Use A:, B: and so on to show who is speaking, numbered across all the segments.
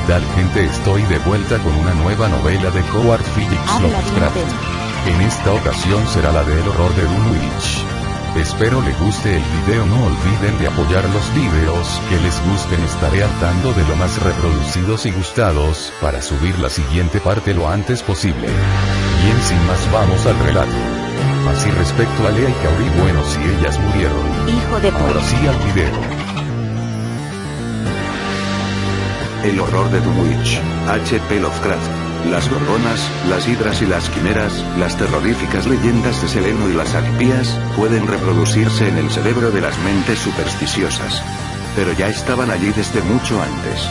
A: tal gente? Estoy de vuelta con una nueva novela de Howard Phillips Lovecraft. En esta ocasión será la del horror de Dunwich. Espero les guste el video, no olviden de apoyar los videos que les gusten, estaré al tanto de lo más reproducidos y gustados, para subir la siguiente parte lo antes posible. Bien, sin más vamos al relato. Así respecto a Lea y Kaori, bueno, si ellas murieron.
B: Hijo de
A: Ahora sí al video.
C: El horror de Dunwich, H.P. Lovecraft. Las gorgonas, las hidras y las quimeras, las terroríficas leyendas de Seleno y las arpías, pueden reproducirse en el cerebro de las mentes supersticiosas. Pero ya estaban allí desde mucho antes.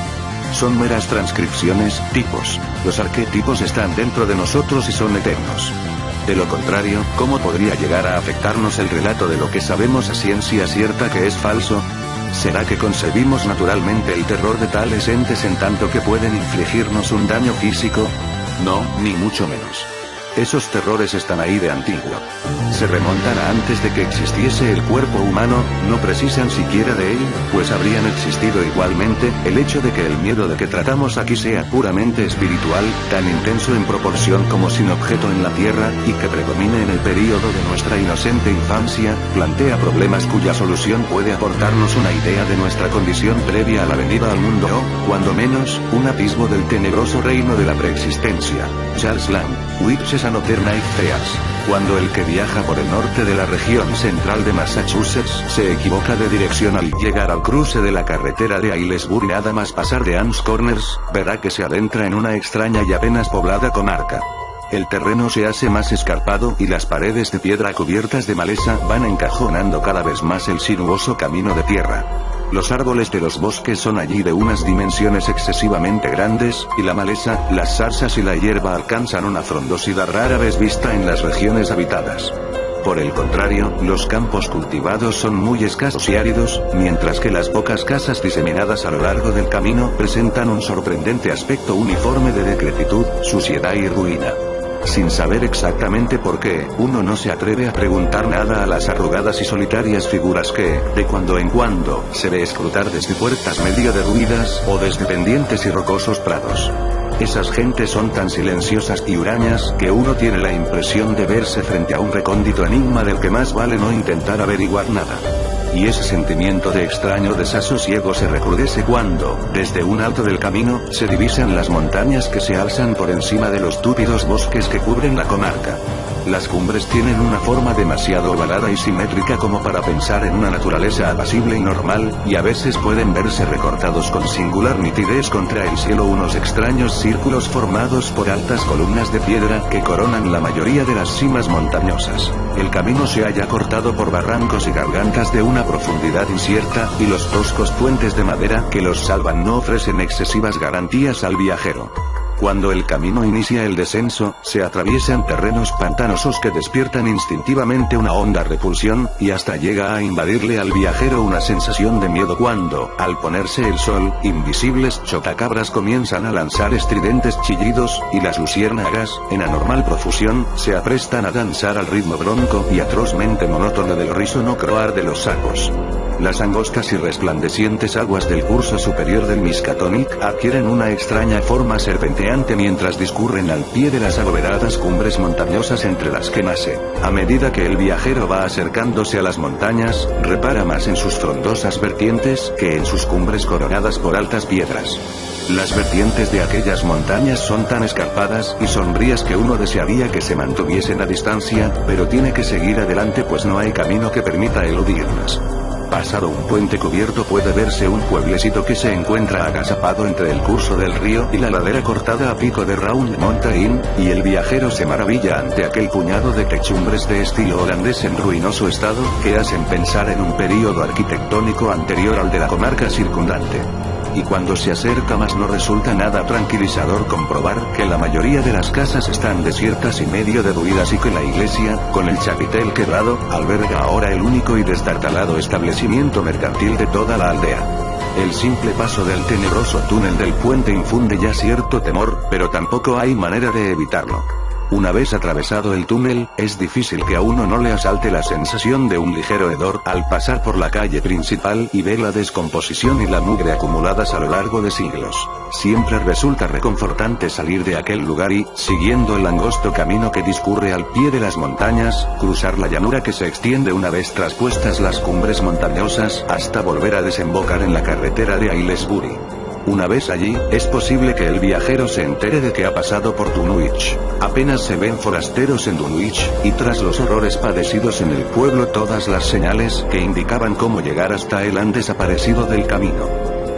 C: Son meras transcripciones, tipos. Los arquetipos están dentro de nosotros y son eternos. De lo contrario, ¿cómo podría llegar a afectarnos el relato de lo que sabemos a ciencia cierta que es falso? ¿Será que concebimos naturalmente el terror de tales entes en tanto que pueden infligirnos un daño físico? No, ni mucho menos. Esos terrores están ahí de antiguo. Se remontan a antes de que existiese el cuerpo humano, no precisan siquiera de él, pues habrían existido igualmente. El hecho de que el miedo de que tratamos aquí sea puramente espiritual, tan intenso en proporción como sin objeto en la tierra, y que predomine en el período de nuestra inocente infancia, plantea problemas cuya solución puede aportarnos una idea de nuestra condición previa a la venida al mundo o, cuando menos, un atisbo del tenebroso reino de la preexistencia. Charles Lamb, Witches and Other Nightmares. Cuando el que viaja por el norte de la región central de Massachusetts se equivoca de dirección al llegar al cruce de la carretera de Aylesbury nada más pasar de Ann's Corners, verá que se adentra en una extraña y apenas poblada comarca. El terreno se hace más escarpado y las paredes de piedra cubiertas de maleza van encajonando cada vez más el sinuoso camino de tierra. Los árboles de los bosques son allí de unas dimensiones excesivamente grandes, y la maleza, las zarzas y la hierba alcanzan una frondosidad rara vez vista en las regiones habitadas. Por el contrario, los campos cultivados son muy escasos y áridos, mientras que las pocas casas diseminadas a lo largo del camino presentan un sorprendente aspecto uniforme de decrepitud, suciedad y ruina. Sin saber exactamente por qué, uno no se atreve a preguntar nada a las arrugadas y solitarias figuras que, de cuando en cuando, se ve escrutar desde puertas medio derruidas, o desde pendientes y rocosos prados. Esas gentes son tan silenciosas y hurañas, que uno tiene la impresión de verse frente a un recóndito enigma del que más vale no intentar averiguar nada. Y ese sentimiento de extraño desasosiego se recrudece cuando, desde un alto del camino, se divisan las montañas que se alzan por encima de los túpidos bosques que cubren la comarca. Las cumbres tienen una forma demasiado ovalada y simétrica como para pensar en una naturaleza apacible y normal, y a veces pueden verse recortados con singular nitidez contra el cielo unos extraños círculos formados por altas columnas de piedra que coronan la mayoría de las cimas montañosas. El camino se halla cortado por barrancos y gargantas de una profundidad incierta, y los toscos puentes de madera que los salvan no ofrecen excesivas garantías al viajero. Cuando el camino inicia el descenso, se atraviesan terrenos pantanosos que despiertan instintivamente una honda repulsión, y hasta llega a invadirle al viajero una sensación de miedo cuando, al ponerse el sol, invisibles chotacabras comienzan a lanzar estridentes chillidos, y las luciérnagas, en anormal profusión, se aprestan a danzar al ritmo bronco y atrozmente monótono del risono croar de los sapos. Las angostas y resplandecientes aguas del curso superior del Miskatonic adquieren una extraña forma serpenteante mientras discurren al pie de las abovedadas cumbres montañosas entre las que nace. A medida que el viajero va acercándose a las montañas, repara más en sus frondosas vertientes que en sus cumbres coronadas por altas piedras. Las vertientes de aquellas montañas son tan escarpadas y sombrías que uno desearía que se mantuviesen a distancia, pero tiene que seguir adelante pues no hay camino que permita eludirlas. Pasado un puente cubierto puede verse un pueblecito que se encuentra agazapado entre el curso del río y la ladera cortada a pico de Round Mountain, y el viajero se maravilla ante aquel puñado de techumbres de estilo holandés en ruinoso estado, que hacen pensar en un período arquitectónico anterior al de la comarca circundante. Y cuando se acerca más no resulta nada tranquilizador comprobar que la mayoría de las casas están desiertas y medio derruidas y que la iglesia, con el chapitel quebrado, alberga ahora el único y destartalado establecimiento mercantil de toda la aldea. El simple paso del tenebroso túnel del puente infunde ya cierto temor, pero tampoco hay manera de evitarlo. Una vez atravesado el túnel, es difícil que a uno no le asalte la sensación de un ligero hedor al pasar por la calle principal y ver la descomposición y la mugre acumuladas a lo largo de siglos. Siempre resulta reconfortante salir de aquel lugar y, siguiendo el angosto camino que discurre al pie de las montañas, cruzar la llanura que se extiende una vez traspuestas las cumbres montañosas, hasta volver a desembocar en la carretera de Aylesbury. Una vez allí, es posible que el viajero se entere de que ha pasado por Dunwich. Apenas se ven forasteros en Dunwich, y tras los horrores padecidos en el pueblo todas las señales que indicaban cómo llegar hasta él han desaparecido del camino.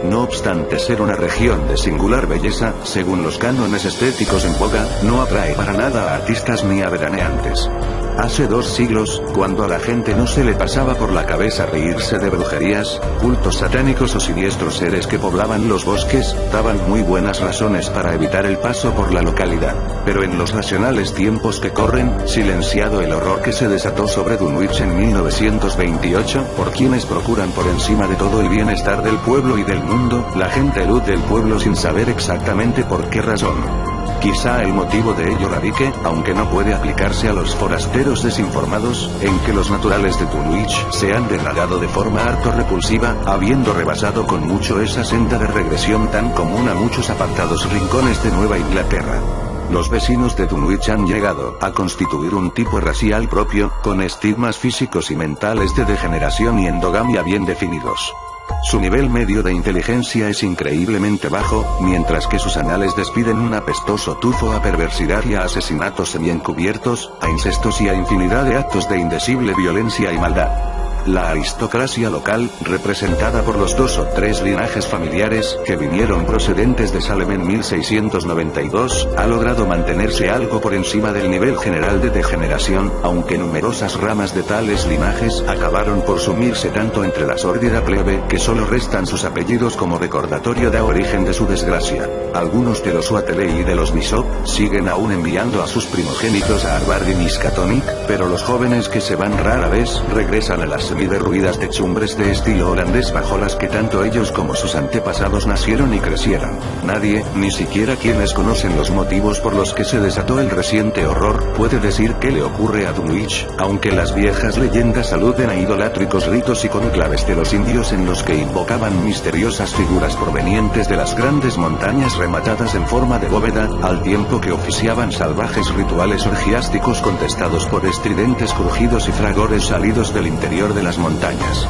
C: No obstante ser una región de singular belleza, según los cánones estéticos en boga, no atrae para nada a artistas ni a veraneantes. Hace 2 siglos, cuando a la gente no se le pasaba por la cabeza reírse de brujerías, cultos satánicos o siniestros seres que poblaban los bosques, daban muy buenas razones para evitar el paso por la localidad. Pero en los racionales tiempos que corren, silenciado el horror que se desató sobre Dunwich en 1928, por quienes procuran por encima de todo el bienestar del pueblo y del mundo, la gente elude del pueblo sin saber exactamente por qué razón. Quizá el motivo de ello radique, aunque no puede aplicarse a los forasteros desinformados, en que los naturales de Dunwich se han degradado de forma harto repulsiva, habiendo rebasado con mucho esa senda de regresión tan común a muchos apartados rincones de Nueva Inglaterra. Los vecinos de Dunwich han llegado a constituir un tipo racial propio, con estigmas físicos y mentales de degeneración y endogamia bien definidos. Su nivel medio de inteligencia es increíblemente bajo, mientras que sus anales despiden un apestoso tufo a perversidad y a asesinatos semiencubiertos, a incestos y a infinidad de actos de indecible violencia y maldad. La aristocracia local, representada por los 2 o 3 linajes familiares que vinieron procedentes de Salem en 1692, ha logrado mantenerse algo por encima del nivel general de degeneración, aunque numerosas ramas de tales linajes acabaron por sumirse tanto entre la sórdida plebe que solo restan sus apellidos como recordatorio de origen de su desgracia. Algunos de los Wateley y de los Bishop siguen aún enviando a sus primogénitos a Harvard y Miskatonic, pero los jóvenes que se van rara vez regresan a las semiderruidas techumbres de estilo holandés bajo las que tanto ellos como sus antepasados nacieron y crecieron. Nadie, ni siquiera quienes conocen los motivos por los que se desató el reciente horror, puede decir qué le ocurre a Dunwich, aunque las viejas leyendas aluden a idolátricos ritos y conclaves de los indios en los que invocaban misteriosas figuras provenientes de las grandes montañas rematadas en forma de bóveda, al tiempo que oficiaban salvajes rituales orgiásticos contestados por estridentes crujidos y fragores salidos del interior de las montañas.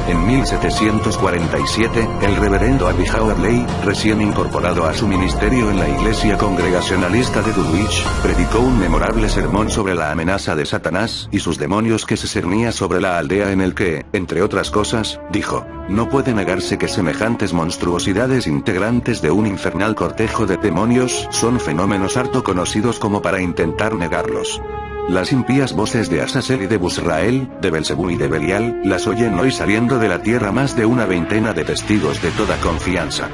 C: En 1747, el reverendo Abijah Adley, recién incorporado a su ministerio en la iglesia congregacionalista de Dunwich, predicó un memorable sermón sobre la amenaza de Satanás y sus demonios que se cernía sobre la aldea, en el que, entre otras cosas, dijo: "No puede negarse que semejantes monstruosidades integrantes de un infernal cortejo de demonios son fenómenos harto conocidos como para intentar negarlos. Las impías voces de Azazel y de Busrael, de Belzebú y de Belial, las oyen hoy saliendo de la tierra más de una veintena de testigos de toda confianza.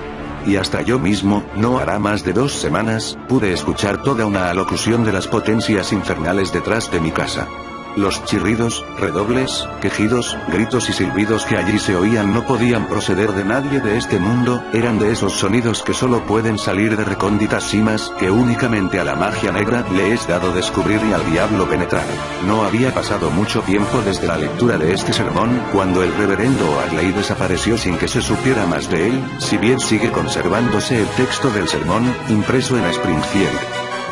C: Y hasta yo mismo, no hará más de 2 semanas, pude escuchar toda una alocución de las potencias infernales detrás de mi casa. Los chirridos, redobles, quejidos, gritos y silbidos que allí se oían no podían proceder de nadie de este mundo, eran de esos sonidos que solo pueden salir de recónditas cimas, que únicamente a la magia negra le es dado descubrir y al diablo penetrar". No había pasado mucho tiempo desde la lectura de este sermón, cuando el reverendo Adley desapareció sin que se supiera más de él, si bien sigue conservándose el texto del sermón, impreso en Springfield.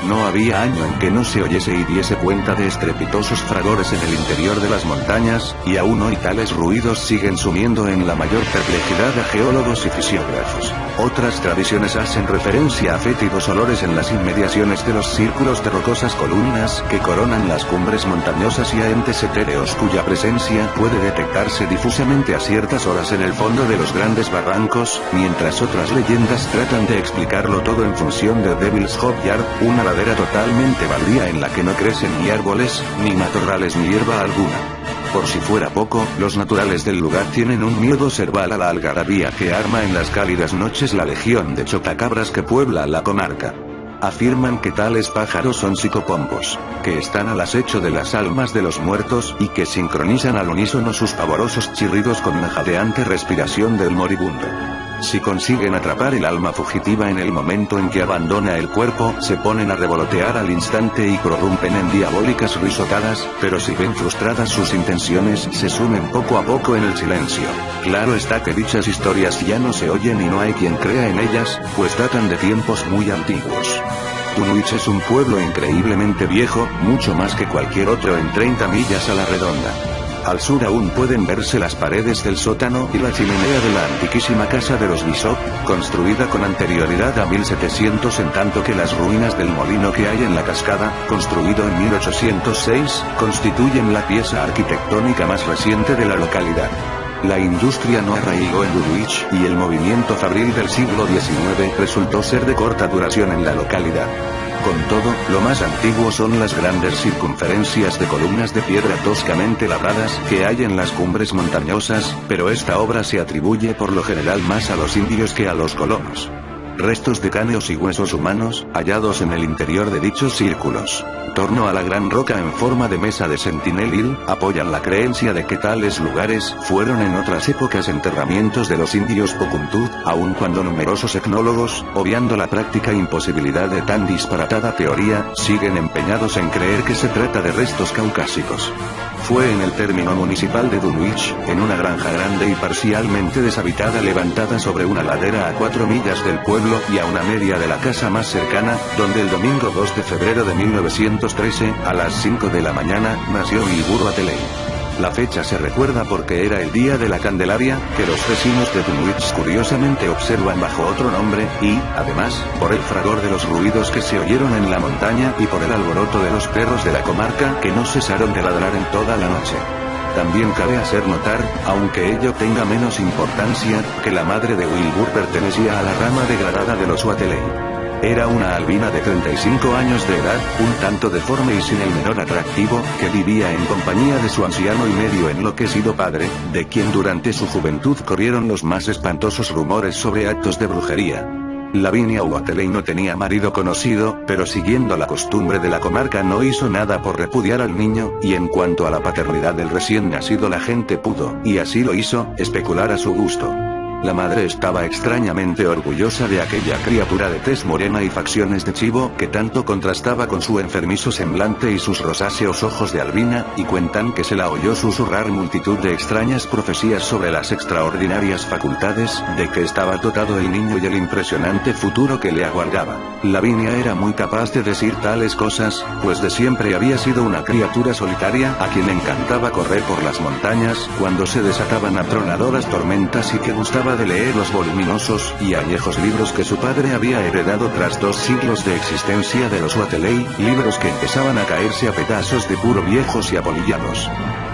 C: No había año en que no se oyese y diese cuenta de estrepitosos fragores en el interior de las montañas, y aún hoy tales ruidos siguen sumiendo en la mayor perplejidad a geólogos y fisiógrafos. Otras tradiciones hacen referencia a fétidos olores en las inmediaciones de los círculos de rocosas columnas que coronan las cumbres montañosas y a entes etéreos cuya presencia puede detectarse difusamente a ciertas horas en el fondo de los grandes barrancos, mientras otras leyendas tratan de explicarlo todo en función de Devil's Hop Yard, una ladera totalmente baldía en la que no crecen ni árboles, ni matorrales ni hierba alguna. Por si fuera poco, los naturales del lugar tienen un miedo cerval a la algarabía que arma en las cálidas noches la legión de chotacabras que puebla la comarca. Afirman que tales pájaros son psicopompos, que están al acecho de las almas de los muertos y que sincronizan al unísono sus pavorosos chirridos con la jadeante respiración del moribundo. Si consiguen atrapar el alma fugitiva en el momento en que abandona el cuerpo, se ponen a revolotear al instante y prorrumpen en diabólicas risotadas, pero si ven frustradas sus intenciones, se sumen poco a poco en el silencio. Claro está que dichas historias ya no se oyen y no hay quien crea en ellas, pues datan de tiempos muy antiguos. Dunwich es un pueblo increíblemente viejo, mucho más que cualquier otro en 30 millas a la redonda. Al sur aún pueden verse las paredes del sótano y la chimenea de la antiquísima casa de los Bishop, construida con anterioridad a 1700, en tanto que las ruinas del molino que hay en la cascada, construido en 1806, constituyen la pieza arquitectónica más reciente de la localidad. La industria no arraigó en Dunwich, y el movimiento fabril del siglo XIX resultó ser de corta duración en la localidad. Con todo, lo más antiguo son las grandes circunferencias de columnas de piedra toscamente labradas que hay en las cumbres montañosas, pero esta obra se atribuye por lo general más a los indios que a los colonos. Restos de cráneos y huesos humanos, hallados en el interior de dichos círculos, torno a la gran roca en forma de mesa de Sentinel Hill, apoyan la creencia de que tales lugares fueron en otras épocas enterramientos de los indios Pocumtuth, aun cuando numerosos etnólogos, obviando la práctica imposibilidad de tan disparatada teoría, siguen empeñados en creer que se trata de restos caucásicos. Fue en el término municipal de Dunwich, en una granja grande y parcialmente deshabitada levantada sobre una ladera a 4 millas del pueblo y a una media de la casa más cercana, donde el domingo 2 de febrero de 1913, a las 5 de la mañana, nació Wilbur Whateley. La fecha se recuerda porque era el día de la Candelaria, que los vecinos de Dunwich curiosamente observan bajo otro nombre, y, además, por el fragor de los ruidos que se oyeron en la montaña y por el alboroto de los perros de la comarca que no cesaron de ladrar en toda la noche. También cabe hacer notar, aunque ello tenga menos importancia, que la madre de Wilbur pertenecía a la rama degradada de los Whateley. Era una albina de 35 años de edad, un tanto deforme y sin el menor atractivo, que vivía en compañía de su anciano y medio enloquecido padre, de quien durante su juventud corrieron los más espantosos rumores sobre actos de brujería. Lavinia Whateley no tenía marido conocido, pero siguiendo la costumbre de la comarca no hizo nada por repudiar al niño, y en cuanto a la paternidad del recién nacido la gente pudo, y así lo hizo, especular a su gusto. La madre estaba extrañamente orgullosa de aquella criatura de tez morena y facciones de chivo que tanto contrastaba con su enfermizo semblante y sus rosáceos ojos de albina, y cuentan que se la oyó susurrar multitud de extrañas profecías sobre las extraordinarias facultades de que estaba dotado el niño y el impresionante futuro que le aguardaba. Lavinia era muy capaz de decir tales cosas, pues de siempre había sido una criatura solitaria a quien encantaba correr por las montañas cuando se desataban atronadoras tormentas y que gustaba de leer los voluminosos y añejos libros que su padre había heredado tras 2 siglos de existencia de los Whateley, libros que empezaban a caerse a pedazos de puro viejos y apolillados.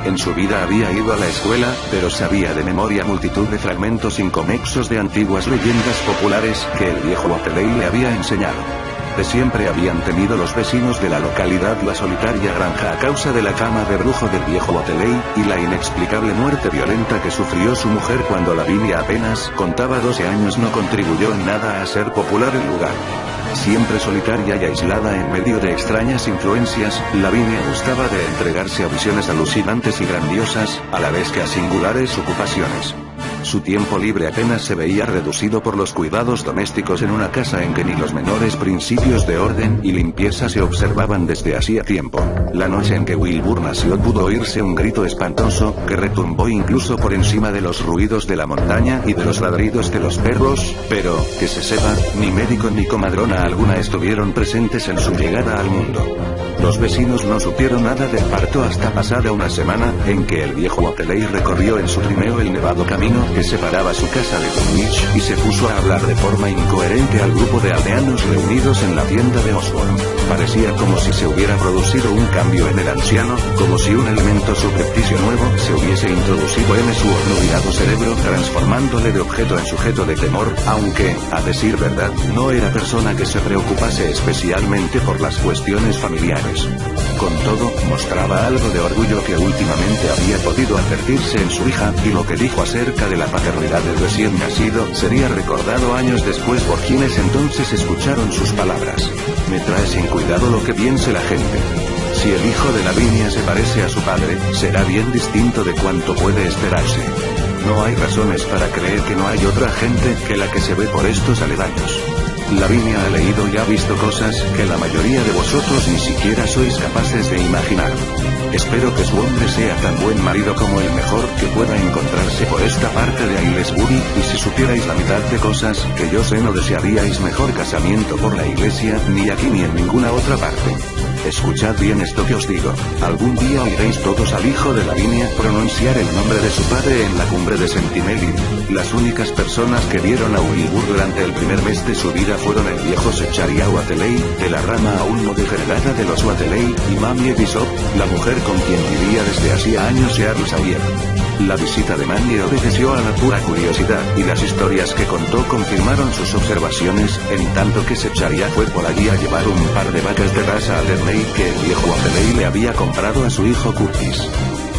C: En su vida había ido a la escuela, pero sabía de memoria multitud de fragmentos inconexos de antiguas leyendas populares que el viejo Whateley le había enseñado. De siempre habían temido los vecinos de la localidad la solitaria granja a causa de la fama de brujo del viejo Whateley, y la inexplicable muerte violenta que sufrió su mujer cuando Lavinia apenas contaba 12 años no contribuyó en nada a hacer popular el lugar. Siempre solitaria y aislada en medio de extrañas influencias, Lavinia gustaba de entregarse a visiones alucinantes y grandiosas, a la vez que a singulares ocupaciones. Su tiempo libre apenas se veía reducido por los cuidados domésticos en una casa en que ni los menores principios de orden y limpieza se observaban desde hacía tiempo. La noche en que Wilbur nació pudo oírse un grito espantoso, que retumbó incluso por encima de los ruidos de la montaña y de los ladridos de los perros, pero, que se sepa, ni médico ni comadrona alguna estuvieron presentes en su llegada al mundo. Los vecinos no supieron nada del parto hasta pasada una semana, en que el viejo Whateley recorrió en su trineo el nevado camino que separaba su casa de Dunwich, y se puso a hablar de forma incoherente al grupo de aldeanos reunidos en la tienda de Osborne. Parecía como si se hubiera producido un cambio en el anciano, como si un elemento subrepticio nuevo se hubiese introducido en su obnubilado cerebro, transformándole de objeto en sujeto de temor, aunque, a decir verdad, no era persona que se preocupase especialmente por las cuestiones familiares. Con todo, mostraba algo de orgullo que últimamente había podido advertirse en su hija, y lo que dijo acerca de la paternidad del recién nacido sería recordado años después por quienes entonces escucharon sus palabras. Me trae sin cuidado lo que piense la gente. Si el hijo de Lavinia se parece a su padre, será bien distinto de cuanto puede esperarse. No hay razones para creer que no hay otra gente que la que se ve por estos aledaños. Lavinia ha leído y ha visto cosas que la mayoría de vosotros ni siquiera sois capaces de imaginar. Espero que su hombre sea tan buen marido como el mejor que pueda encontrarse por esta parte de Aylesbury, y si supierais la mitad de cosas que yo sé no desearíais mejor casamiento por la iglesia, ni aquí ni en ninguna otra parte. Escuchad bien esto que os digo. Algún día oiréis todos al hijo de Lavinia pronunciar el nombre de su padre en la cumbre de Sentinel Hill. Las únicas personas que vieron a Wilbur durante el primer mes de su vida fueron el viejo Secharia Wateley, de la rama aún no degenerada de los Wateley, y Mamie Bishop, la mujer con quien vivía desde hacía años Earl Sawyer. La visita de Mamie obedeció a la pura curiosidad, y las historias que contó confirmaron sus observaciones, en tanto que Secharia fue por allí a llevar un par de vacas de raza Alderney que el viejo Wateley le había comprado a su hijo Curtis.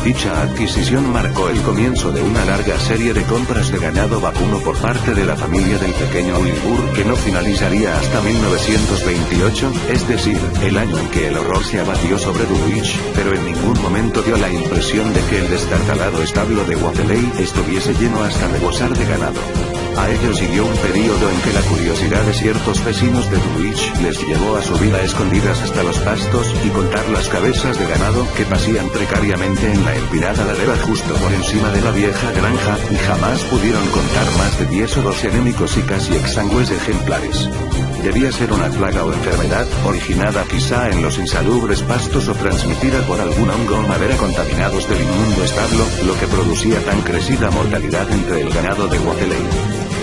C: Dicha adquisición marcó el comienzo de una larga serie de compras de ganado vacuno por parte de la familia del pequeño Wilbur, que no finalizaría hasta 1928, es decir, el año en que el horror se abatió sobre Dulwich, pero en ningún momento dio la impresión de que el destartalado establo de Wateley estuviese lleno hasta rebosar de ganado. A ello siguió un periodo en que la curiosidad de ciertos vecinos de Dulwich les llevó a subir a escondidas hasta los pastos y contar las cabezas de ganado que pasían precariamente en la empinada ladera justo por encima de la vieja granja, y jamás pudieron contar más de 10 o 12 anémicos y casi exangües ejemplares. Debía ser una plaga o enfermedad, originada quizá en los insalubres pastos o transmitida por algún hongo o madera contaminados del inmundo establo, lo que producía tan crecida mortalidad entre el ganado de Wateley.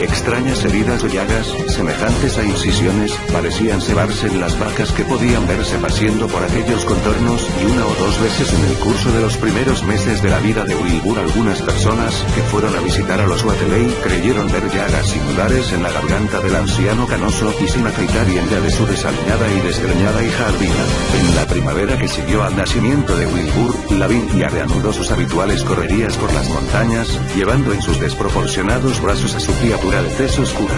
C: Extrañas heridas o llagas, semejantes a incisiones, parecían cebarse en las vacas que podían verse paseando por aquellos contornos, y una o dos veces en el curso de los primeros meses de la vida de Wilbur algunas personas que fueron a visitar a los Wateley creyeron ver llagas singulares en la garganta del anciano canoso y sin afeitar y en la de su desaliñada y desgreñada hija Albina. En la primavera que siguió al nacimiento de Wilbur, Lavinia reanudó sus habituales correrías por las montañas, llevando en sus desproporcionados brazos a su criatura de tez oscura.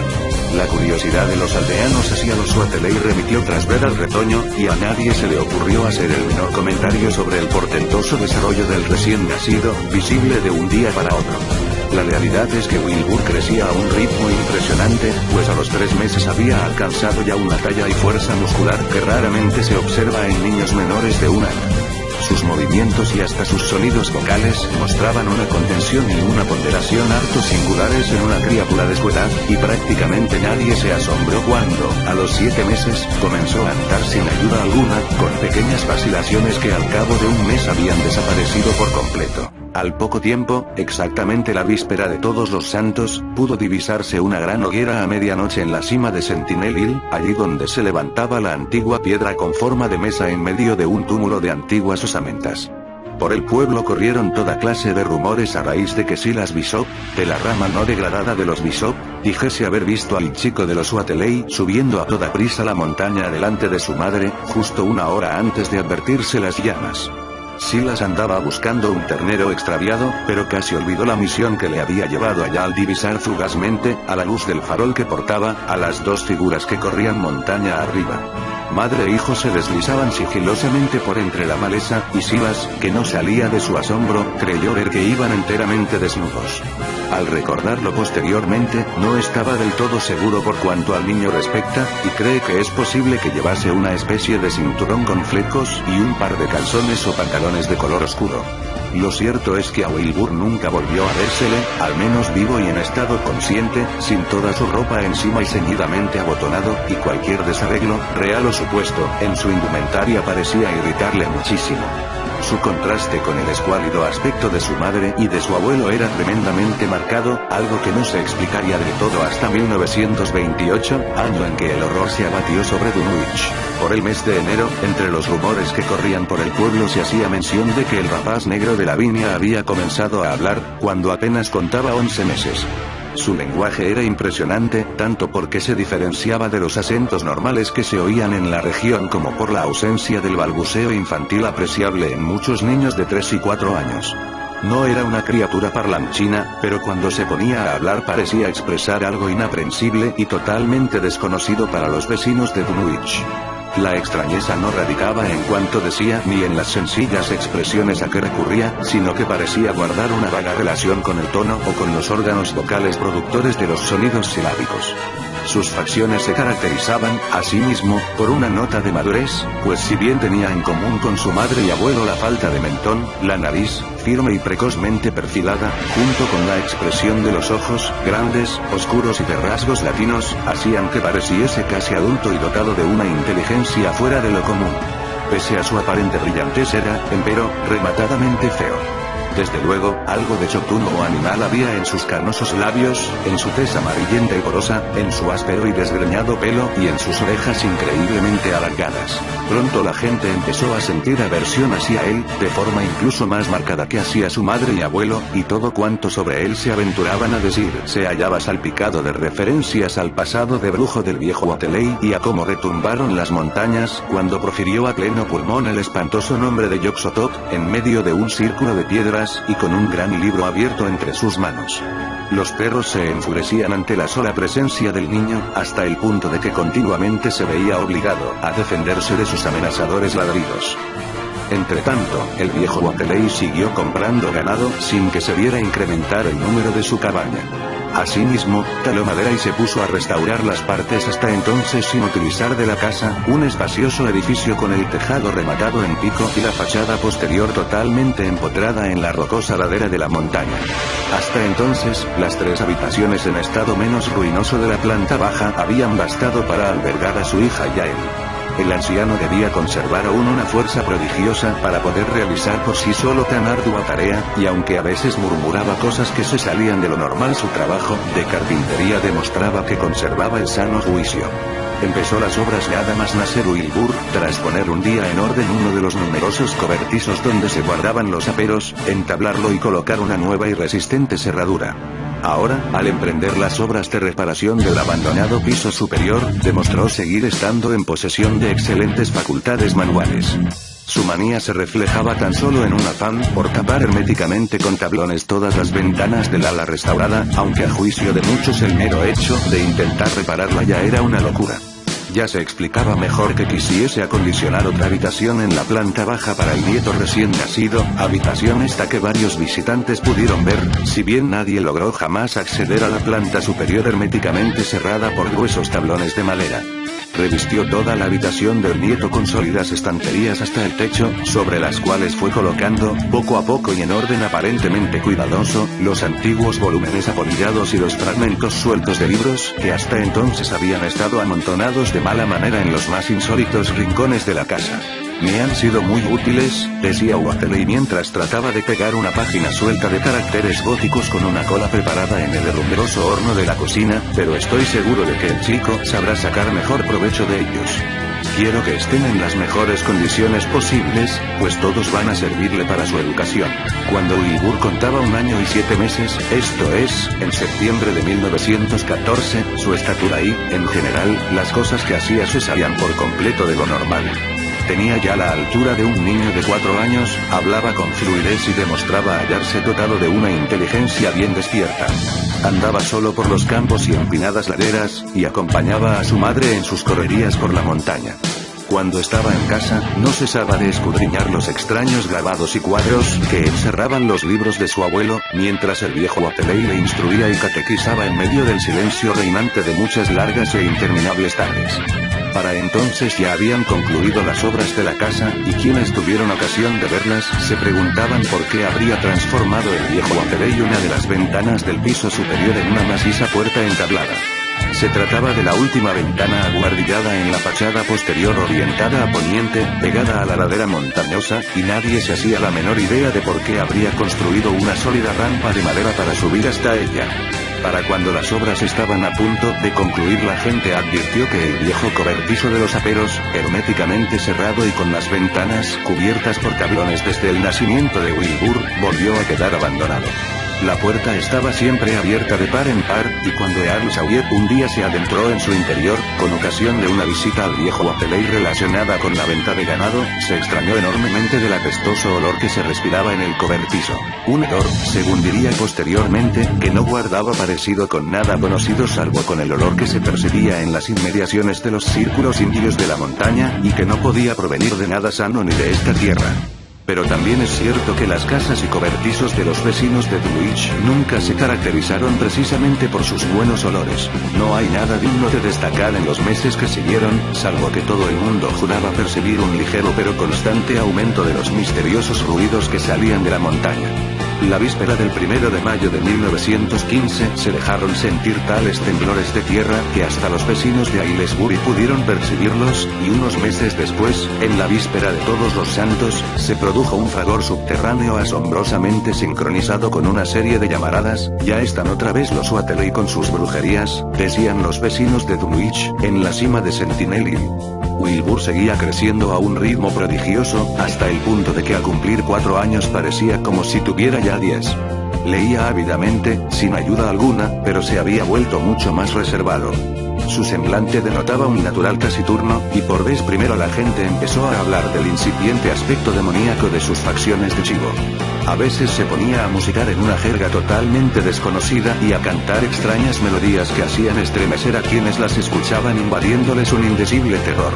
C: La curiosidad de los aldeanos hacia los Wateley remitió tras ver al retoño, y a nadie se le ocurrió hacer el menor comentario sobre el portentoso desarrollo del recién nacido, visible de un día para otro. La realidad es que Wilbur crecía a un ritmo impresionante, pues a los 3 meses había alcanzado ya una talla y fuerza muscular que raramente se observa en niños menores de un año. Sus movimientos y hasta sus sonidos vocales mostraban una contención y una ponderación harto singulares en una criatura de su edad, y prácticamente nadie se asombró cuando, a los 7 meses, comenzó a andar sin ayuda alguna, con pequeñas vacilaciones que al cabo de un mes habían desaparecido por completo. Al poco tiempo, exactamente la víspera de Todos los Santos, pudo divisarse una gran hoguera a medianoche en la cima de Sentinel Hill, allí donde se levantaba la antigua piedra con forma de mesa en medio de un túmulo de antiguas osamentas. Por el pueblo corrieron toda clase de rumores a raíz de que Silas Bishop, de la rama no degradada de los Bishop, dijese haber visto al chico de los Wateley subiendo a toda prisa la montaña delante de su madre, justo una hora antes de advertirse las llamas. Silas andaba buscando un ternero extraviado, pero casi olvidó la misión que le había llevado allá al divisar fugazmente, a la luz del farol que portaba, a las 2 figuras que corrían montaña arriba. Madre e hijo se deslizaban sigilosamente por entre la maleza, y Silas, que no salía de su asombro, creyó ver que iban enteramente desnudos. Al recordarlo posteriormente, no estaba del todo seguro por cuanto al niño respecta, y cree que es posible que llevase una especie de cinturón con flecos y un par de calzones o pantalones de color oscuro. Lo cierto es que a Wilbur nunca volvió a vérsele, al menos vivo y en estado consciente, sin toda su ropa encima y ceñidamente abotonado, y cualquier desarreglo, real o supuesto, en su indumentaria parecía irritarle muchísimo. Su contraste con el escuálido aspecto de su madre y de su abuelo era tremendamente marcado, algo que no se explicaría del todo hasta 1928, año en que el horror se abatió sobre Dunwich. Por el mes de enero, entre los rumores que corrían por el pueblo se hacía mención de que el rapaz negro de Lavinia había comenzado a hablar, cuando apenas contaba 11 meses. Su lenguaje era impresionante, tanto porque se diferenciaba de los acentos normales que se oían en la región como por la ausencia del balbuceo infantil apreciable en muchos niños de 3 y 4 años. No era una criatura parlanchina, pero cuando se ponía a hablar parecía expresar algo inaprensible y totalmente desconocido para los vecinos de Dunwich. La extrañeza no radicaba en cuanto decía ni en las sencillas expresiones a que recurría, sino que parecía guardar una vaga relación con el tono o con los órganos vocales productores de los sonidos silábicos. Sus facciones se caracterizaban, asimismo, por una nota de madurez, pues si bien tenía en común con su madre y abuelo la falta de mentón, la nariz, firme y precozmente perfilada, junto con la expresión de los ojos, grandes, oscuros y de rasgos latinos, hacían que pareciese casi adulto y dotado de una inteligencia fuera de lo común. Pese a su aparente brillantez era, empero, rematadamente feo. Desde luego, algo de chotuno o animal había en sus carnosos labios, en su tez amarillenta y porosa, en su áspero y desgreñado pelo y en sus orejas increíblemente alargadas. Pronto la gente empezó a sentir aversión hacia él, de forma incluso más marcada que hacia su madre y abuelo, y todo cuanto sobre él se aventuraban a decir se hallaba salpicado de referencias al pasado de brujo del viejo Wateley y a cómo retumbaron las montañas cuando profirió a pleno pulmón el espantoso nombre de Yog-Sothoth, en medio de un círculo de piedras y con un gran libro abierto entre sus manos. Los perros se enfurecían ante la sola presencia del niño, hasta el punto de que continuamente se veía obligado a defenderse de sus amenazadores ladridos. Entretanto, el viejo Wateley siguió comprando ganado sin que se viera incrementar el número de su cabaña. Asimismo, taló madera y se puso a restaurar las partes hasta entonces sin utilizar de la casa, un espacioso edificio con el tejado rematado en pico y la fachada posterior totalmente empotrada en la rocosa ladera de la montaña. Hasta entonces, las 3 habitaciones en estado menos ruinoso de la planta baja habían bastado para albergar a su hija y a él. El anciano debía conservar aún una fuerza prodigiosa para poder realizar por sí solo tan ardua tarea, y aunque a veces murmuraba cosas que se salían de lo normal, su trabajo de carpintería demostraba que conservaba el sano juicio. Empezó las obras nada más nacer Wilbur, tras poner un día en orden uno de los numerosos cobertizos donde se guardaban los aperos, entablarlo y colocar una nueva y resistente cerradura. Ahora, al emprender las obras de reparación del abandonado piso superior, demostró seguir estando en posesión de excelentes facultades manuales. Su manía se reflejaba tan solo en un afán por tapar herméticamente con tablones todas las ventanas del ala restaurada, aunque a juicio de muchos el mero hecho de intentar repararla ya era una locura. Ya se explicaba mejor que quisiese acondicionar otra habitación en la planta baja para el nieto recién nacido, habitación esta que varios visitantes pudieron ver, si bien nadie logró jamás acceder a la planta superior herméticamente cerrada por gruesos tablones de madera. Revistió toda la habitación del nieto con sólidas estanterías hasta el techo, sobre las cuales fue colocando, poco a poco y en orden aparentemente cuidadoso, los antiguos volúmenes apolillados y los fragmentos sueltos de libros que hasta entonces habían estado amontonados de mala manera en los más insólitos rincones de la casa. Me han sido muy útiles, decía Wateley mientras trataba de pegar una página suelta de caracteres góticos con una cola preparada en el herrumbroso horno de la cocina, pero estoy seguro de que el chico sabrá sacar mejor provecho de ellos. Quiero que estén en las mejores condiciones posibles, pues todos van a servirle para su educación. Cuando Wilbur contaba 1 año y 7 meses, esto es, en septiembre de 1914, su estatura y, en general, las cosas que hacía se salían por completo de lo normal. Tenía ya la altura de un niño de 4 años, hablaba con fluidez y demostraba hallarse dotado de una inteligencia bien despierta. Andaba solo por los campos y empinadas laderas, y acompañaba a su madre en sus correrías por la montaña. Cuando estaba en casa, no cesaba de escudriñar los extraños grabados y cuadros que encerraban los libros de su abuelo, mientras el viejo Wateley le instruía y catequizaba en medio del silencio reinante de muchas largas e interminables tardes. Para entonces ya habían concluido las obras de la casa, y quienes tuvieron ocasión de verlas se preguntaban por qué habría transformado el viejo Wateley una de las ventanas del piso superior en una maciza puerta entablada. Se trataba de la última ventana aguardillada en la fachada posterior orientada a poniente, pegada a la ladera montañosa, y nadie se hacía la menor idea de por qué habría construido una sólida rampa de madera para subir hasta ella. Para cuando las obras estaban a punto de concluir, la gente advirtió que el viejo cobertizo de los aperos, herméticamente cerrado y con las ventanas cubiertas por tablones desde el nacimiento de Wilbur, volvió a quedar abandonado. La puerta estaba siempre abierta de par en par, y cuando Earl Sawyer un día se adentró en su interior, con ocasión de una visita al viejo Wateley relacionada con la venta de ganado, se extrañó enormemente del apestoso olor que se respiraba en el cobertizo. Un olor, según diría posteriormente, que no guardaba parecido con nada conocido salvo con el olor que se percibía en las inmediaciones de los círculos indios de la montaña, y que no podía provenir de nada sano ni de esta tierra. Pero también es cierto que las casas y cobertizos de los vecinos de Dulwich nunca se caracterizaron precisamente por sus buenos olores. No hay nada digno de destacar en los meses que siguieron, salvo que todo el mundo juraba percibir un ligero pero constante aumento de los misteriosos ruidos que salían de la montaña. La víspera del 1 de mayo de 1915 se dejaron sentir tales temblores de tierra que hasta los vecinos de Aylesbury pudieron percibirlos, y unos meses después, en la víspera de Todos los Santos, se produjo un fragor subterráneo asombrosamente sincronizado con una serie de llamaradas. Ya están otra vez los Wateley con sus brujerías, decían los vecinos de Dulwich, en la cima de Sentinel Hill. Wilbur seguía creciendo a un ritmo prodigioso, hasta el punto de que al cumplir 4 años parecía como si tuviera ya 10. Leía ávidamente, sin ayuda alguna, pero se había vuelto mucho más reservado. Su semblante denotaba un natural taciturno, y por vez primero la gente empezó a hablar del incipiente aspecto demoníaco de sus facciones de chivo. A veces se ponía a musicar en una jerga totalmente desconocida y a cantar extrañas melodías que hacían estremecer a quienes las escuchaban, invadiéndoles un indecible terror.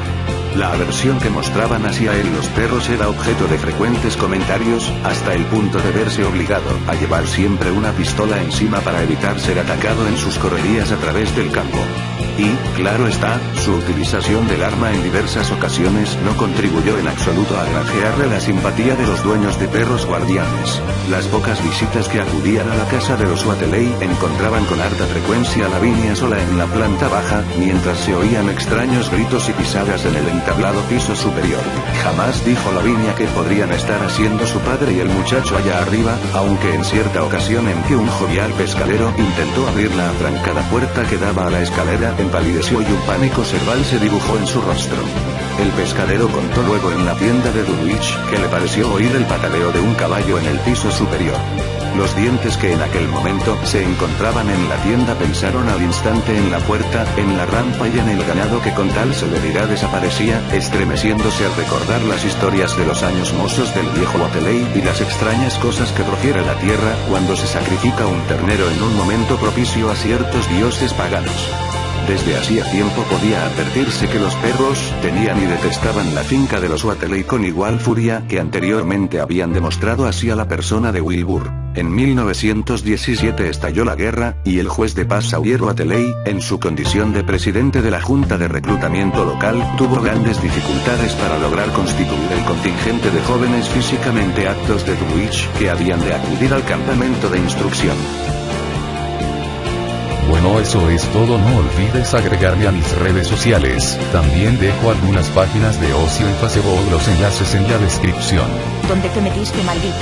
C: La aversión que mostraban hacia él los perros era objeto de frecuentes comentarios, hasta el punto de verse obligado a llevar siempre una pistola encima para evitar ser atacado en sus correrías a través del campo. Y, claro está, su utilización del arma en diversas ocasiones no contribuyó en absoluto a granjearle la simpatía de los dueños de perros guardianes. Las pocas visitas que acudían a la casa de los Wateley encontraban con harta frecuencia a Lavinia sola en la planta baja, mientras se oían extraños gritos y pisadas en el entablado piso superior. Jamás dijo Lavinia qué podrían estar haciendo su padre y el muchacho allá arriba, aunque en cierta ocasión en que un jovial pescadero intentó abrir la atrancada puerta que daba a la escalera, empalideció y un pánico cerval se dibujó en su rostro. El pescadero contó luego en la tienda de Dulwich que le pareció oír el pataleo de un caballo en el piso superior. Los dientes que en aquel momento se encontraban en la tienda pensaron al instante en la puerta, en la rampa y en el ganado que con tal celeridad desaparecía, estremeciéndose al recordar las historias de los años mozos del viejo Wateley y las extrañas cosas que profiere la tierra cuando se sacrifica un ternero en un momento propicio a ciertos dioses paganos. Desde hacía tiempo podía advertirse que los perros tenían y detestaban la finca de los Wateley con igual furia que anteriormente habían demostrado hacia la persona de Wilbur. En 1917 estalló la guerra, y el juez de paz Sawyer Wateley, en su condición de presidente de la Junta de Reclutamiento Local, tuvo grandes dificultades para lograr constituir el contingente de jóvenes físicamente aptos de Dulwich que habían de acudir al campamento de instrucción.
A: Bueno, eso es todo. No olvides agregarme a mis redes sociales. También dejo algunas páginas de ocio en Facebook, los enlaces en la descripción.
B: ¿Dónde te metiste, maldito?